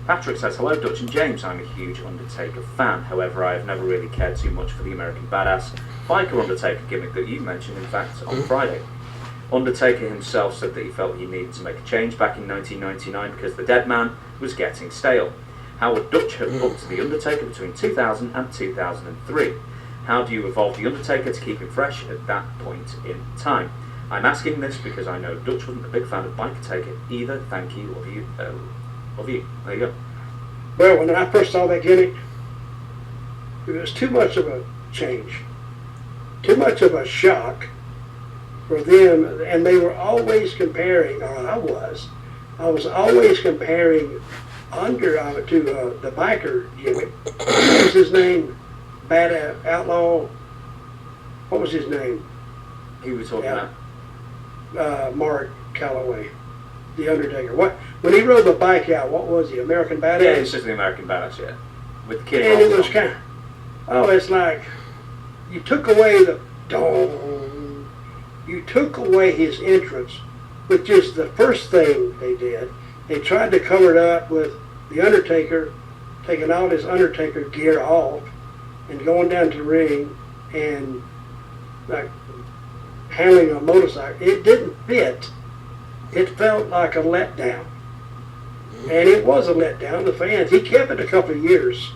Patrick says, hello Dutch and James, I'm a huge Undertaker fan, however I have never really cared too much for the American Badass biker Undertaker gimmick that you mentioned in fact on Friday. Undertaker himself said that he felt he needed to make a change back in 1999 because the dead man was getting stale. How would Dutch have booked the Undertaker between 2000 and 2003? How do you evolve the Undertaker to keep him fresh at that point in time? I'm asking this because I know Dutch wasn't a big fan of Biker Taker either. Thank you, love you. Love you. There you go. Well, when I first saw that gimmick, it was too much of a change, too much of a shock for them, and they were always comparing, or I was always comparing to the biker gimmick. What was his name? Bad Outlaw. What was his name? Who were we talking about? Mark Calloway, the Undertaker. When he rode the bike out, what was he? American Badass? Yeah, it's just the American Badass, yeah. With the kid. And it was kind of, it's like, you took away the dong. You took away his entrance, which is the first thing they did. They tried to cover it up with the Undertaker taking all his Undertaker gear off and going down to the ring and like handling a motorcycle. It didn't fit. It felt like a letdown. And it was a letdown. The fans, he kept it a couple of years,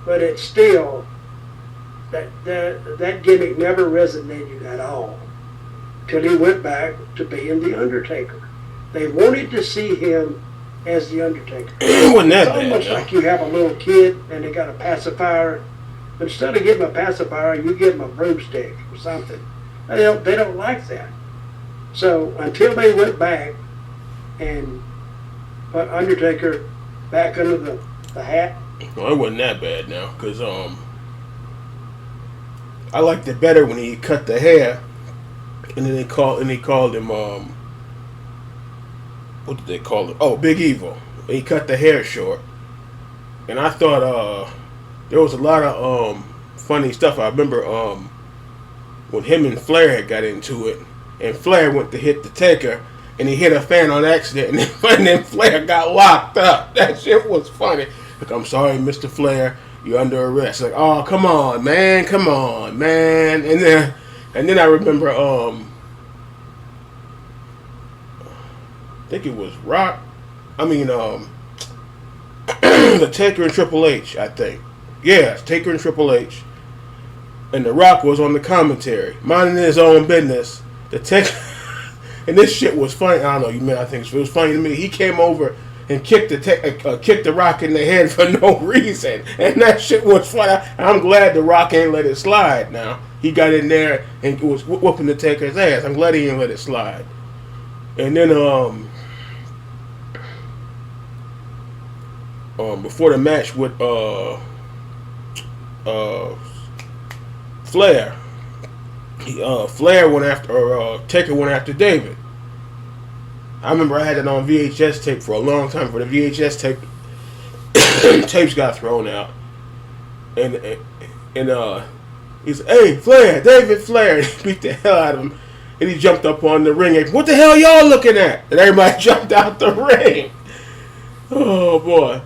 but it still, that gimmick never resonated at all till he went back to being the Undertaker. They wanted to see him as the Undertaker. It wasn't that it's almost bad, like you have a little kid and they got a pacifier. But instead of giving him a pacifier, you give him a broomstick or something. They don't like that. So until they went back and put Undertaker back under the hat. Well, it wasn't that bad now, because I liked it better when he cut the hair, and then they called him what did they call him? Oh, Big Evil. He cut the hair short, and I thought there was a lot of funny stuff. I remember when him and Flair had got into it, and Flair went to hit the Taker, and he hit a fan on accident, and then Flair got locked up. That shit was funny. Like, I'm sorry, Mr. Flair, you're under arrest. Like, oh, come on, man. And then I remember, I think it was the Taker and Triple H, I think. Yeah, Taker and Triple H. And The Rock was on the commentary, minding his own business. The Taker, and this shit was funny. I don't know, you man, I think it was funny to me. He came over and kicked the Rock in the head for no reason, and that shit was funny. I'm glad the Rock ain't let it slide. Now he got in there and was whooping the Taker's ass. I'm glad he didn't let it slide. And then before the match with Flair, Flair went after Taker went after David. I remember I had it on VHS tape for a long time. For the VHS tape, tapes got thrown out, and he said, "Hey, Flair, David Flair!" And he beat the hell out of him, and he jumped up on the ring. What the hell y'all looking at? And everybody jumped out the ring. Oh boy!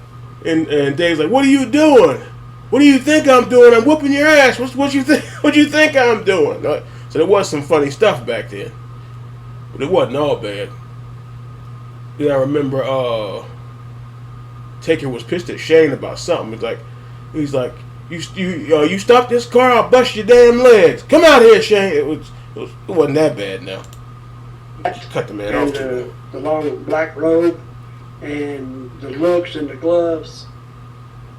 And Dave's like, "What are you doing? What do you think I'm doing? I'm whooping your ass. What you think? What you think I'm doing?" So there was some funny stuff back then, but it wasn't all bad. Then I remember Taker was pissed at Shane about something. He's like, you stop this car, I'll bust your damn legs. Come out here, Shane. It wasn't that bad now. Just cut the man off too. The long black robe and the looks and the gloves.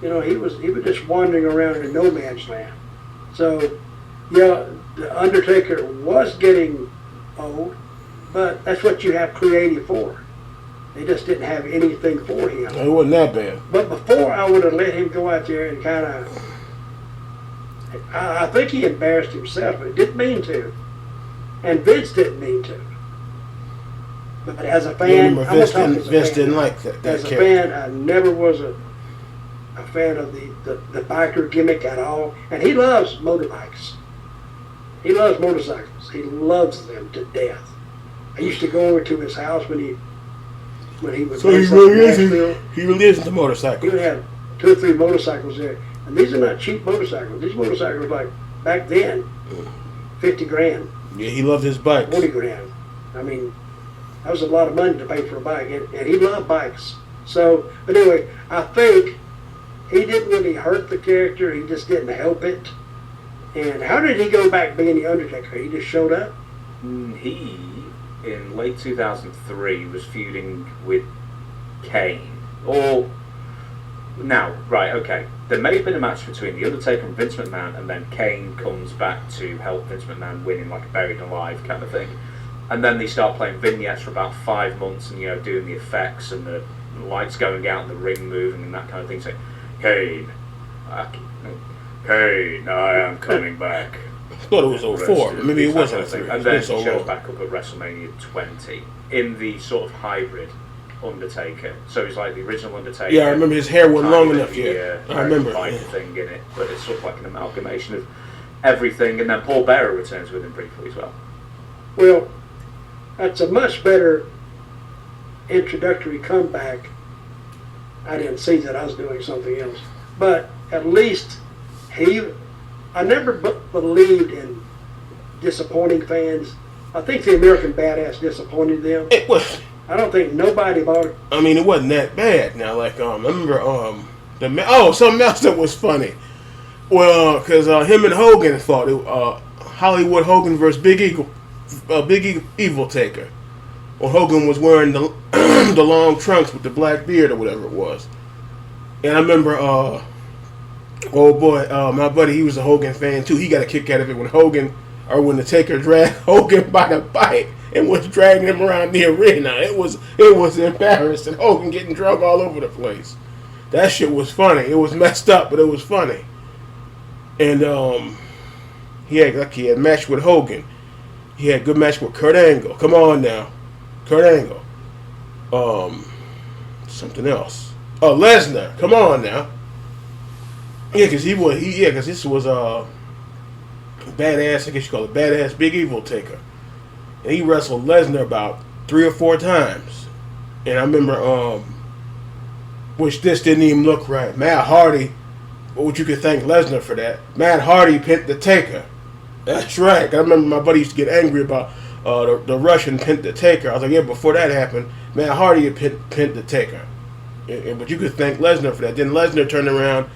You know, he was just wandering around in no man's land. So, yeah, the Undertaker was getting old, but that's what you have creative for. They just didn't have anything for him. It wasn't that bad. But before, I would have let him go out there and kind of, I think he embarrassed himself, but didn't mean to. And Vince didn't mean to. But as a fan, Vince didn't like that as a character. fan, I never was a fan of the biker gimmick at all. And he loves motorbikes. He loves motorcycles. He loves them to death. I used to go over to his house when when he would So he race up really in is. Nashville. He really is into He motorcycles. would have 2 or 3 motorcycles there. And these are not cheap motorcycles. These motorcycles, like, back then, 50 grand, Yeah, he loved his bikes. 40 grand. I mean, that was a lot of money to pay for a bike. And he loved bikes. So, but anyway, I think he didn't really hurt the character. He just didn't help it. And how did he go back being the Undertaker? He just showed up? He, in late 2003, was feuding with Kane. Or, now, right, okay. There may have been a match between The Undertaker and Vince McMahon, and then Kane comes back to help Vince McMahon win in like a buried alive kind of thing. And then they start playing vignettes for about 5 months and, doing the effects and the lights going out and the ring moving and that kind of thing. Saying, Kane, I am coming back. I thought it was 04. Maybe it was 03. And then he shows back up at WrestleMania 20 in the sort of hybrid Undertaker. So he's like the original Undertaker. Yeah, I remember his hair wasn't long enough yet. Yeah, I remember. Thing in it, but it's sort of like an amalgamation of everything. And then Paul Bearer returns with him briefly as well. Well, that's a much better introductory comeback. I didn't see that. I was doing something else. But at least I never believed in disappointing fans. I think the American Badass disappointed them. It was. I don't think nobody bought it. I mean, it wasn't that bad. Now, like, I remember something else that was funny. Well, because him and Hogan fought. Hollywood Hogan versus Big Evil Taker. Well, Hogan was wearing the the long trunks with the black beard or whatever it was. And I remember, oh boy, my buddy, he was a Hogan fan too. He got a kick out of it when the Taker dragged Hogan by the bike and was dragging him around the arena. It was embarrassing. Hogan getting drunk all over the place. That shit was funny. It was messed up, but it was funny. And he had a match with Hogan. He had a good match with Kurt Angle. Come on now, Kurt Angle. Something else. Oh, Lesnar. Come on now. Yeah, because this was badass. I guess you call it badass Big Evil Taker. And he wrestled Lesnar about 3 or 4 times. And I remember, which this didn't even look right. Matt Hardy, which you could thank Lesnar for that. Matt Hardy pinned the Taker. That's right. I remember my buddy used to get angry about the Russian pinned the Taker. I was like, yeah, before that happened, Matt Hardy had pinned the Taker. But you could thank Lesnar for that. Then Lesnar turned around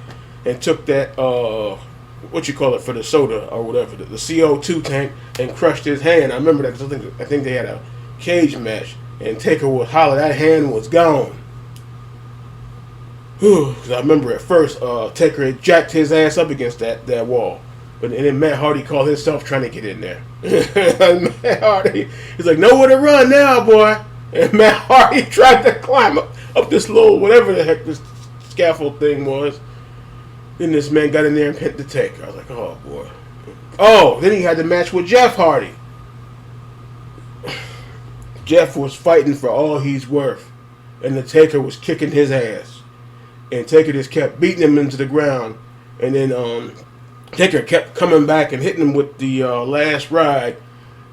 and took that, what you call it, for the soda or whatever, the CO2 tank, and crushed his hand. I remember that because I think they had a cage match, and Taker was holler, that hand was gone. Because I remember at first, Taker had jacked his ass up against that wall. And then Matt Hardy called himself trying to get in there. Matt Hardy, he's like, nowhere to run now, boy. And Matt Hardy tried to climb up this little, whatever the heck this scaffold thing was. Then this man got in there and pinned the Taker. I was like, oh, boy. Oh, then he had the match with Jeff Hardy. Jeff was fighting for all he's worth. And the Taker was kicking his ass. And Taker just kept beating him into the ground. And then Taker kept coming back and hitting him with the last ride.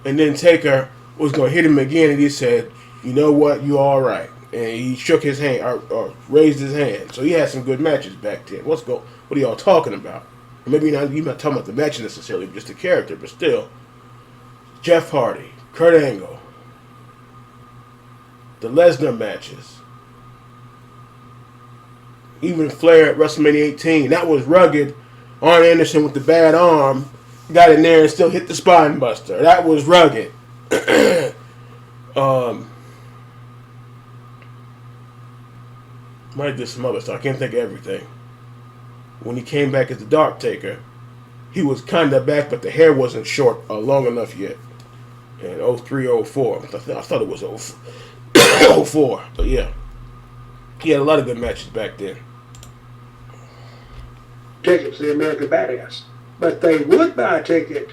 And then Taker was going to hit him again. And he said, you know what, you all right. And he shook his hand, or raised his hand. So he had some good matches back then. What are y'all talking about? Maybe you're not talking about the match necessarily, but just the character. But still, Jeff Hardy, Kurt Angle, the Lesnar matches, even Flair at WrestleMania 18. That was rugged. Arn Anderson with the bad arm got in there and still hit the spine buster. That was rugged. Might have did some other stuff. I can't think of everything. When he came back as the Dark Taker, he was kind of back, but the hair wasn't short long enough yet. And 03, 04. I thought it was 04. But yeah. He had a lot of good matches back then. Tickets, the American Badass. But they would buy a ticket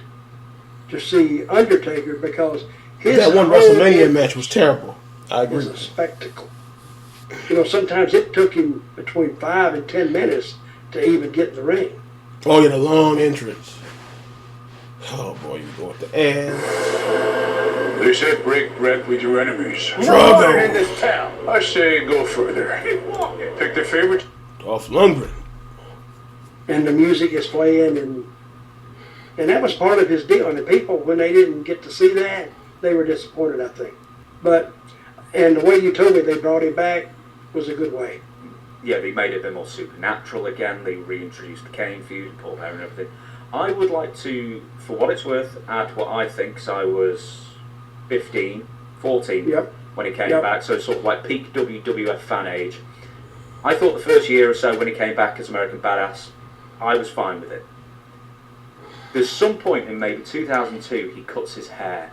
to see Undertaker because that one WrestleMania match was terrible. I agree. It was a spectacle. Sometimes it took him between 5 and 10 minutes to even get in the ring. Oh, yeah, the long entrance. Oh, boy, you go with the ass. They said break bread with your enemies. Drago. In this town. I say go further. Pick their favorite. Dolph Lundgren. And the music is playing, and that was part of his deal. And the people, when they didn't get to see that, they were disappointed, I think. And the way you told me they brought him back was a good way. Yeah, they made it a bit more supernatural again. They reintroduced the Kane feud, Paul Bearer and everything. I would like to, for what it's worth, add what I think, because I was 15, 14 when he came back, so sort of like peak WWF fan age. I thought the first year or so when he came back as American Badass, I was fine with it. There's some point in maybe 2002 he cuts his hair,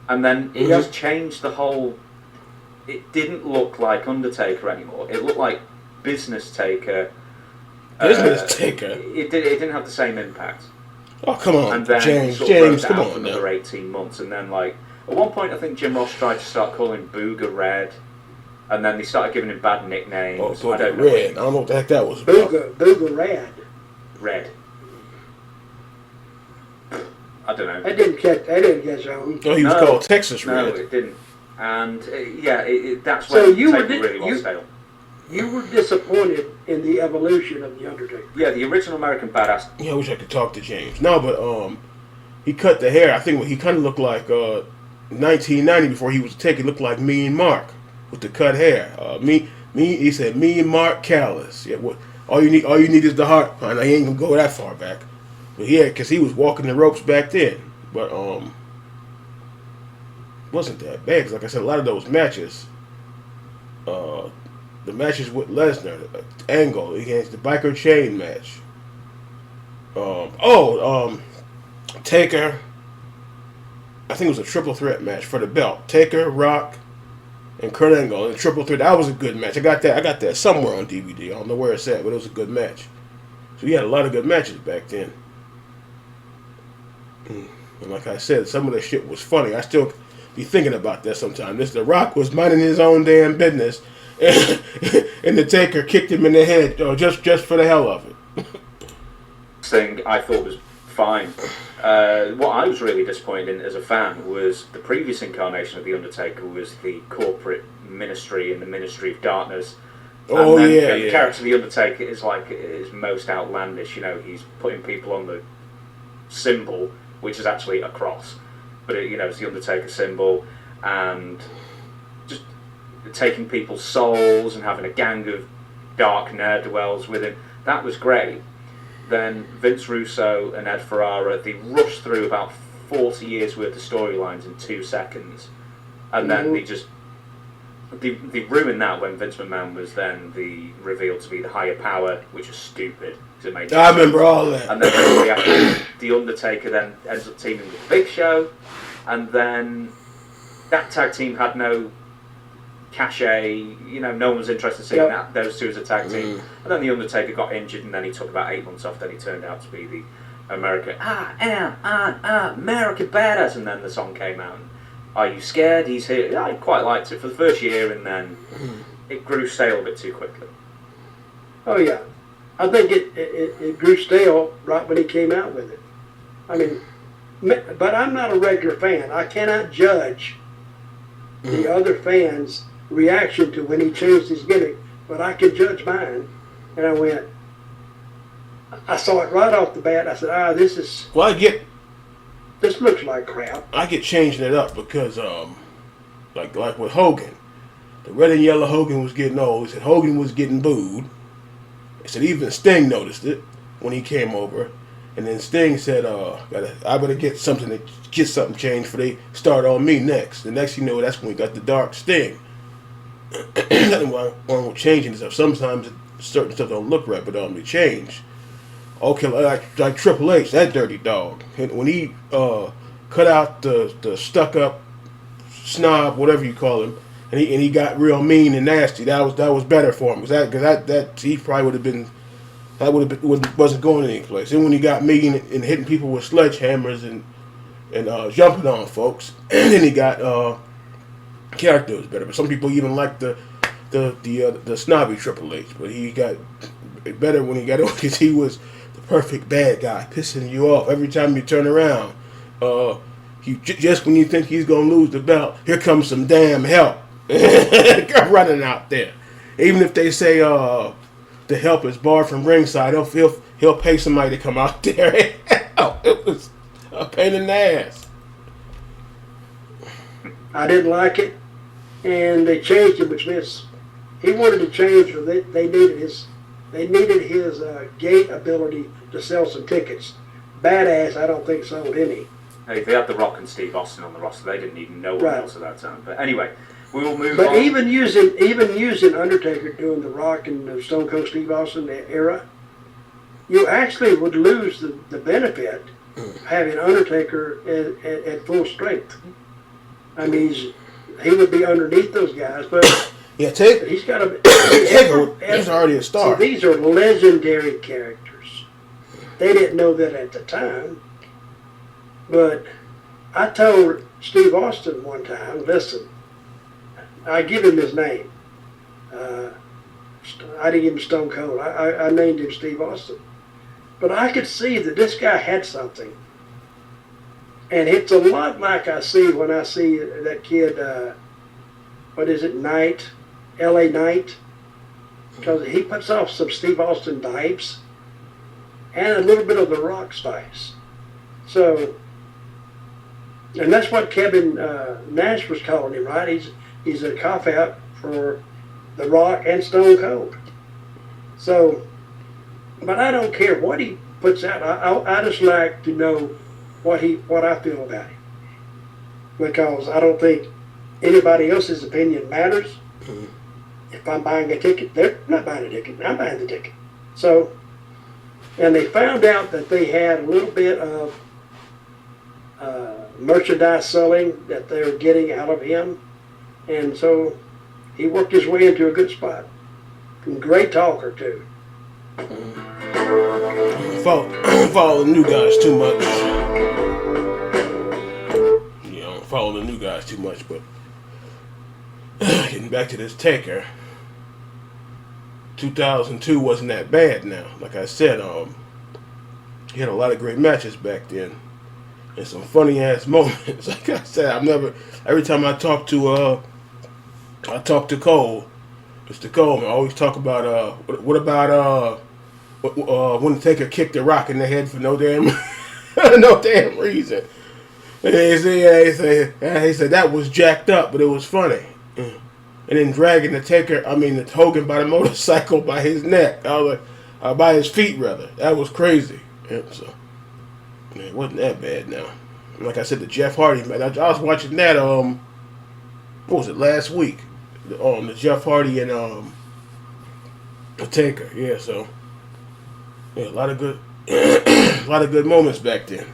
and then it just changed the whole. It didn't look like Undertaker anymore. It looked like Business Taker. Business Taker. It didn't have the same impact. Oh, come on, And then James, sort of wrote come out on for now. another 18 months, and then like at one point I think Jim Ross tried to start calling Booger Red, and then they started giving him bad nicknames. Oh, I don't know. Red. I don't know what the heck that was about. Booger Rad. Red. I don't know. I didn't catch on. Oh, he was called Texas Red. No, it didn't. And that's So when you were Taker really was stale. You were disappointed in the evolution of the Undertaker. Yeah, the original American Badass. Yeah, I wish I could talk to James. No, but he cut the hair. I think he kind of looked like 1990 before he was taken. Looked like Mean Mark with the cut hair. He said Mean Mark Callis. Yeah, what? All you need is the heart. I ain't gonna go that far back, but yeah, because he was walking the ropes back then. But wasn't that bad? Because like I said, a lot of those matches, the matches with Lesnar, Angle against the Biker Chain match. Taker. I think it was a triple threat match for the belt. Taker, Rock, and Kurt Angle in a triple threat. That was a good match. I got that somewhere on DVD. I don't know where it's at, but it was a good match. So he had a lot of good matches back then. And like I said, some of the shit was funny. I still be thinking about that sometimes. The Rock was minding his own damn business, and the Taker kicked him in the head just for the hell of it. Thing I thought was fine. What I was really disappointed in as a fan was the previous incarnation of the Undertaker was the corporate ministry and the Ministry of Darkness. Oh, and then, yeah, the character of the Undertaker is like his most outlandish. You know, he's putting people on the symbol, which is actually a cross, but it's the Undertaker symbol, and just taking people's souls and having a gang of dark ne'er-do-wells with him. That was great. Then Vince Russo and Ed Ferrara, they rushed through about 40 years worth of storylines in 2 seconds, and then they ruined that when Vince McMahon was then revealed to be the higher power, which was stupid. It made I remember all that. And then the Undertaker then ends up teaming with Big Show, and then that tag team had no cachet. No one was interested in seeing those two as a tag team. And then the Undertaker got injured, and then he took about 8 months off. Then he turned out to be the American Badass, and then the song came out. And, Are You Scared? He's here. I quite liked it for the first year, and then it grew stale a bit too quickly. Oh yeah, I think it grew stale right when he came out with it. I mean, but I'm not a regular fan. I cannot judge the other fans' reaction to when he changed his gimmick, but I can judge mine. And I saw it right off the bat. I said, this is. Well, This looks like crap. I get changing it up because, like with Hogan, the red and yellow Hogan was getting old. He said Hogan was getting booed. He said even Sting noticed it when he came over, and then Sting said, "I better get something changed for they start on me next." The next you know, that's when we got the Dark Sting. Nothing wrong with changing stuff. Sometimes certain stuff don't look right, but they change. Okay, like Triple H, that dirty dog. When he cut out the stuck up snob, whatever you call him, and he got real mean and nasty, that was better for him. Because that he probably would have been wasn't going any place. And when he got mean and hitting people with sledgehammers and jumping on folks, and then he got character was better. But some people even like the snobby Triple H, but he got better when he got on because he was the perfect bad guy, pissing you off every time you turn around. just when you think he's gonna lose the belt, here comes some damn help. Come running out there. Even if they say the help is barred from ringside, he'll pay somebody to come out there. Oh, it was a pain in the ass. I didn't like it, and they changed it, which means he wanted to change. Or they needed his gate ability to sell some tickets. Badss, I don't think sold any. Hey, they had The Rock and Steve Austin on the roster. They didn't need no one else at that time. But anyway, we will move on. But even using Undertaker doing The Rock and the Stone Cold Steve Austin era, you actually would lose the benefit of having Undertaker at full strength. I mean, he would be underneath those guys, but Yeah, he's got a. He's already a star. See, these are legendary characters. They didn't know that at the time, but I told Steve Austin one time, listen, I give him his name. I didn't give him Stone Cold. I named him Steve Austin. But I could see that this guy had something. And it's a lot like I see when I see that kid, what is it, Knight, L.A. Knight, because he puts off some Steve Austin vibes and a little bit of The Rock spice. So, and that's what Kevin Nash was calling him, right? He's a cop-out for The Rock and Stone Cold. So, but I don't care what he puts out. I just like to know what I feel about him, because I don't think anybody else's opinion matters. If I'm buying a ticket, they're not buying a ticket. I'm buying the ticket. So, and they found out that they had a little bit of merchandise selling that they were getting out of him, and so he worked his way into a good spot. Great talker too. Follow the new guys too much. You know, follow the new guys too much, but getting back to this Taker, 2002 wasn't that bad now. Like I said, he had a lot of great matches back then. And some funny ass moments. Like I said, every time I talk to Cole, Mr. Cole, I always talk about what about when the Taker kicked the Rock in the head for no damn reason. And he said that was jacked up, but it was funny. And then dragging the Hogan by the motorcycle by his neck, by his feet rather. That was crazy. Yeah, so it wasn't that bad now. Like I said, the Jeff Hardy match. I was watching that. What was it, last week? The Jeff Hardy and the Taker. Yeah, so yeah, a lot of good moments back then.